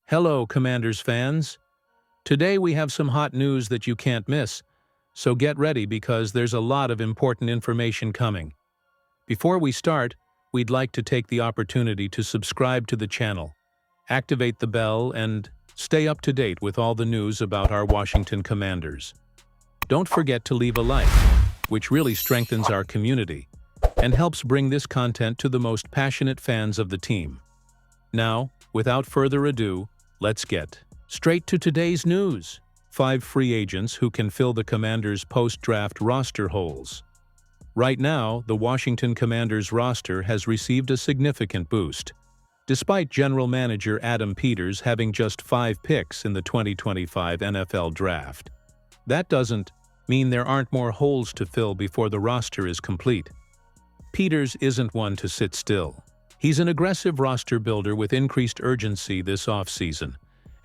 Hello, Commanders fans. Today we have some hot news that you can't miss, so get ready because there's a lot of important information coming. Before we start, we'd like to take the opportunity to subscribe to the channel, activate the bell, and stay up to date with all the news about our Washington Commanders. Don't forget to leave a like, which really strengthens our community and helps bring this content to the most passionate fans of the team. Now, without further ado, let's get straight to today's news. 5 free agents who can fill the Commanders' post-draft roster holes. Right now, the Washington Commanders roster has received a significant boost, despite General Manager Adam Peters having just 5 picks in the 2025 NFL Draft. That doesn't mean there aren't more holes to fill before the roster is complete. Peters isn't one to sit still. He's an aggressive roster builder with increased urgency this offseason,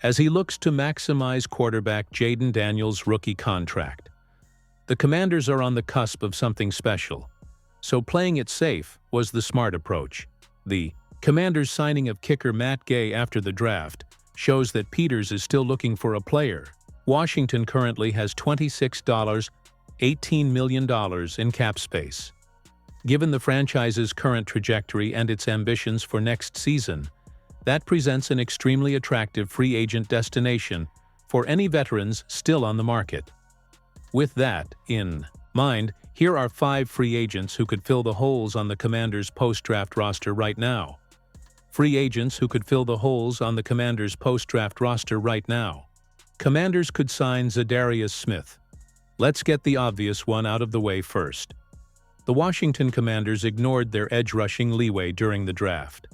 as he looks to maximize quarterback Jayden Daniels' rookie contract. The Commanders are on the cusp of something special, so playing it safe was the smart approach. The Commanders' signing of kicker Matt Gay after the draft shows that Peters is still looking for a player. Washington currently has $18 million in cap space. Given the franchise's current trajectory and its ambitions for next season, that presents an extremely attractive free agent destination for any veterans still on the market. With that in mind, here are 5 free agents who could fill the holes on the Commanders' post-draft roster right now. Free agents who could fill the holes on the Commanders' post-draft roster right now. Commanders could sign Zadarius Smith. Let's get the obvious one out of the way first. The Washington Commanders ignored their edge-rushing leeway during the draft.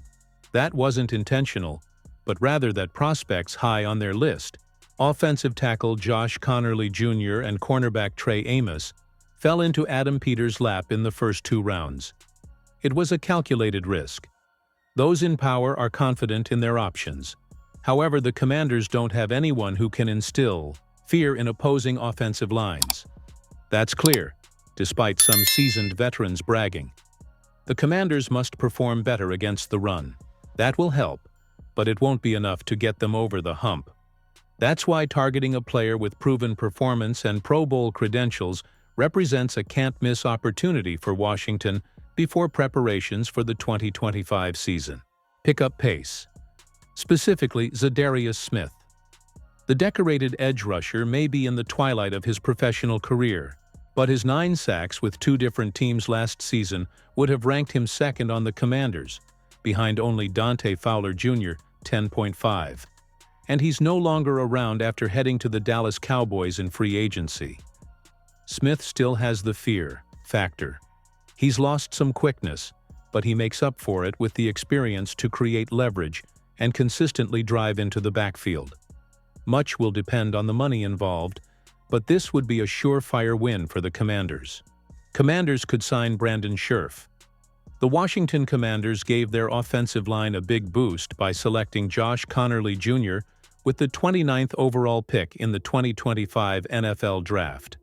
That wasn't intentional, but rather that prospects high on their list, offensive tackle Josh Conerly Jr. and cornerback Trey Amos, fell into Adam Peters' lap in the first 2 rounds. It was a calculated risk. Those in power are confident in their options. However, the Commanders don't have anyone who can instill fear in opposing offensive lines. That's clear, despite some seasoned veterans bragging. The Commanders must perform better against the run. That will help, but it won't be enough to get them over the hump. That's why targeting a player with proven performance and Pro Bowl credentials represents a can't-miss opportunity for Washington before preparations for the 2025 season. Pick up pace. Specifically, Zadarius Smith. The decorated edge rusher may be in the twilight of his professional career, but his 9 sacks with 2 different teams last season would have ranked him second on the Commanders, behind only Dante Fowler Jr., 10.5. And he's no longer around after heading to the Dallas Cowboys in free agency. Smith still has the fear factor. He's lost some quickness, but he makes up for it with the experience to create leverage and consistently drive into the backfield. Much will depend on the money involved, but this would be a surefire win for the Commanders. Commanders could sign Brandon Sherf. The Washington Commanders gave their offensive line a big boost by selecting Josh Conerly Jr. with the 29th overall pick in the 2025 NFL Draft.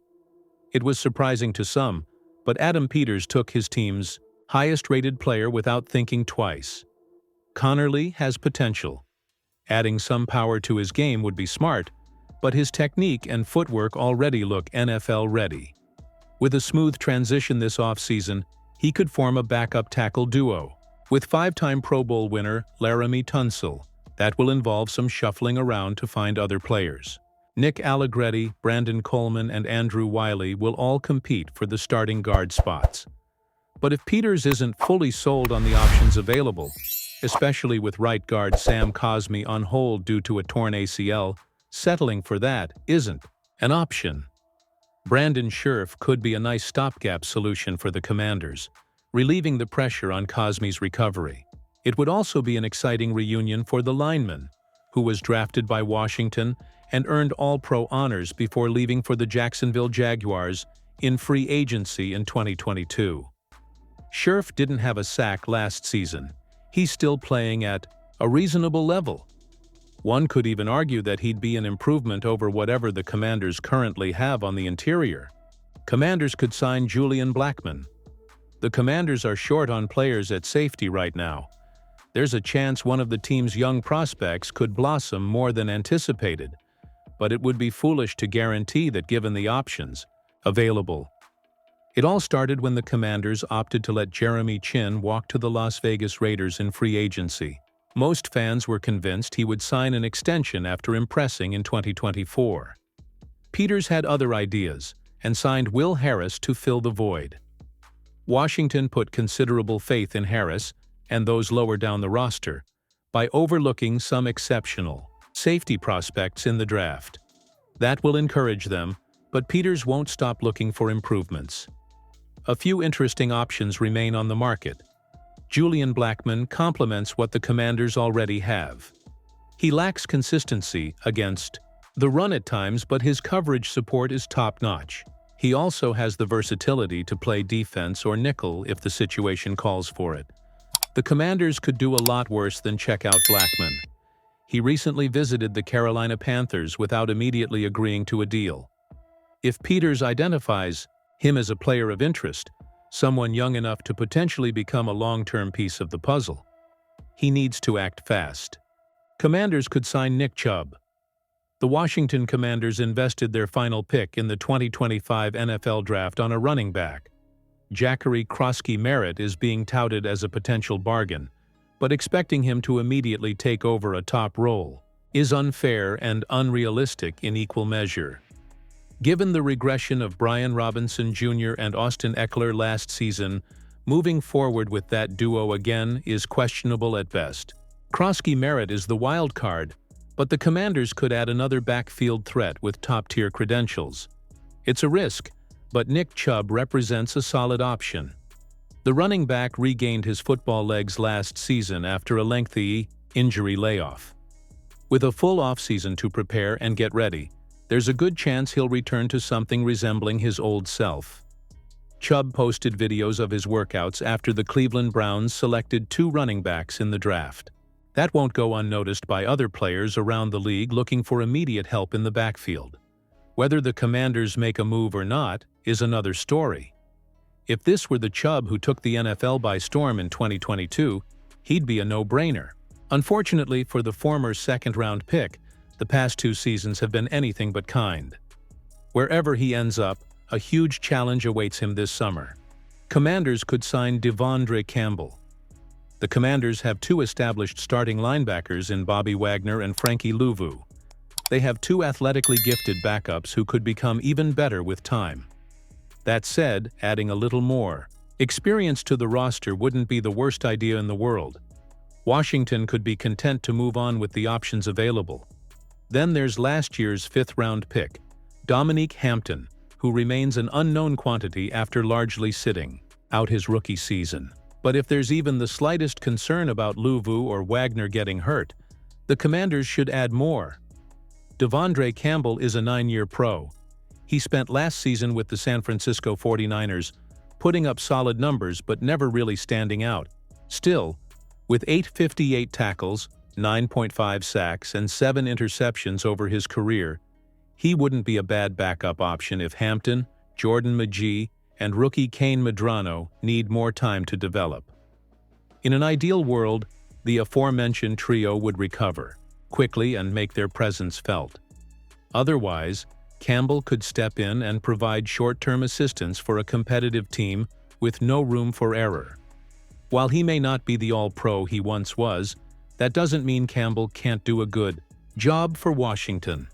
It was surprising to some, but Adam Peters took his team's highest-rated player without thinking twice. Conerly has potential. Adding some power to his game would be smart, but his technique and footwork already look NFL-ready. With a smooth transition this offseason, he could form a backup tackle duo with 5-time Pro Bowl winner Laramie Tunsil. That will involve some shuffling around to find other players. Nick Allegretti, Brandon Coleman, and Andrew Wiley will all compete for the starting guard spots. But if Peters isn't fully sold on the options available, especially with right guard Sam Cosmi on hold due to a torn ACL, settling for that isn't an option. Brandon Sherf could be a nice stopgap solution for the Commanders, relieving the pressure on Cosmi's recovery. It would also be an exciting reunion for the lineman, who was drafted by Washington and earned All-Pro honors before leaving for the Jacksonville Jaguars in free agency in 2022. Sherf didn't have a sack last season. He's still playing at a reasonable level. One could even argue that he'd be an improvement over whatever the Commanders currently have on the interior. Commanders could sign Julian Blackman. The Commanders are short on players at safety right now. there's a chance one of the team's young prospects could blossom more than anticipated, but it would be foolish to guarantee that given the options available. It all started when the Commanders opted to let Jeremy Chinn walk to the Las Vegas Raiders in free agency. Most fans were convinced he would sign an extension after impressing in 2024. Peters had other ideas and signed Will Harris to fill the void. Washington put considerable faith in Harris and those lower down the roster by overlooking some exceptional safety prospects in the draft. That will encourage them, but Peters won't stop looking for improvements. A few interesting options remain on the market. Julian Blackman complements what the Commanders already have. He lacks consistency against the run at times, but his coverage support is top-notch. He also has the versatility to play defense or nickel if the situation calls for it. The Commanders could do a lot worse than check out Blackman. He recently visited the Carolina Panthers without immediately agreeing to a deal. If Peters identifies him as a player of interest, someone young enough to potentially become a long-term piece of the puzzle, he needs to act fast. Commanders could sign Nick Chubb. The Washington Commanders invested their final pick in the 2025 NFL Draft on a running back. Zachary Krosky-Merritt is being touted as a potential bargain, but expecting him to immediately take over a top role is unfair and unrealistic in equal measure. Given the regression of Brian Robinson Jr. and Austin Eckler last season, moving forward with that duo again is questionable at best. Krosky-Merritt is the wild card, but the Commanders could add another backfield threat with top-tier credentials. It's a risk, but Nick Chubb represents a solid option. The running back regained his football legs last season after a lengthy injury layoff. With a full offseason to prepare and get ready, there's a good chance he'll return to something resembling his old self. Chubb posted videos of his workouts after the Cleveland Browns selected 2 running backs in the draft. That won't go unnoticed by other players around the league looking for immediate help in the backfield. Whether the Commanders make a move or not is another story. If this were the Chubb who took the NFL by storm in 2022, he'd be a no-brainer. Unfortunately for the former second-round pick, the past 2 seasons have been anything but kind. Wherever he ends up, a huge challenge awaits him this summer. Commanders could sign Devondre Campbell. The Commanders have 2 established starting linebackers in Bobby Wagner and Frankie Louvu. They have 2 athletically gifted backups who could become even better with time. That said, adding a little more experience to the roster wouldn't be the worst idea in the world. Washington could be content to move on with the options available. Then there's last year's 5th-round pick, Dominique Hampton, who remains an unknown quantity after largely sitting out his rookie season. But if there's even the slightest concern about Louvu or Wagner getting hurt, the Commanders should add more. Devondre Campbell is a 9-year pro. He spent last season with the San Francisco 49ers, putting up solid numbers but never really standing out. Still, with 858 tackles, 9.5 sacks, and 7 interceptions over his career, he wouldn't be a bad backup option if Hampton, Jordan Magee, and rookie Kane Medrano need more time to develop. In an ideal world, the aforementioned trio would recover quickly and make their presence felt. Otherwise, Campbell could step in and provide short-term assistance for a competitive team with no room for error. While he may not be the all-pro he once was, that doesn't mean Campbell can't do a good job for Washington.